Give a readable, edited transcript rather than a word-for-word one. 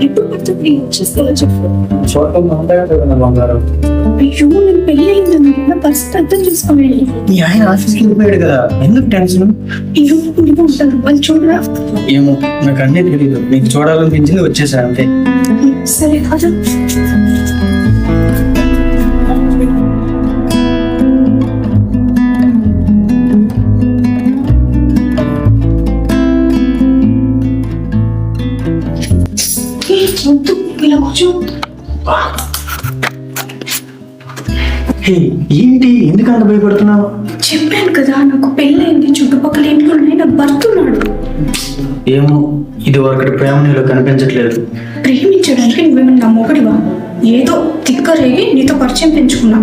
ఎప్పుడు పడుతుంది వచ్చేస్తా చెప్పు. చూడటం బాగుంటాయి కదా బంగారం. అయ్యో నేను పెళ్లి అయిందని నా పరిస్థితి అర్థం చేసుకోవాలి. మీ ఆయన ఆఫీస్కి వెళ్ళిపోయాడు కదా, ఎందుకు టెన్షన్? అయ్యో ఉండిపో ఉంటారు వాళ్ళు చూడరా. ఏమో నాకు అన్నీ తెలియదు, మీకు చూడాలనిపించింది వచ్చేసా అంతే. సరే కాదు ఇలా కూర్చో. ఏంటి ఎందుకు అంత భయపడుతున్నావు? చెప్పాను కదా నాకు పెళ్ళైంది, చుట్టుపక్కల ఇంట్లో ఉన్నాయి, నాకు భర్త ఉన్నాడు. ఏమో ఇది ఒకటి ప్రేమ నీలో కనిపించట్లేదు. ప్రేమించడానికి నువ్వేమన్నా మొగడివా? ఏదో తిక్కరేగి నీతో పరిచయం పెంచుకున్నా.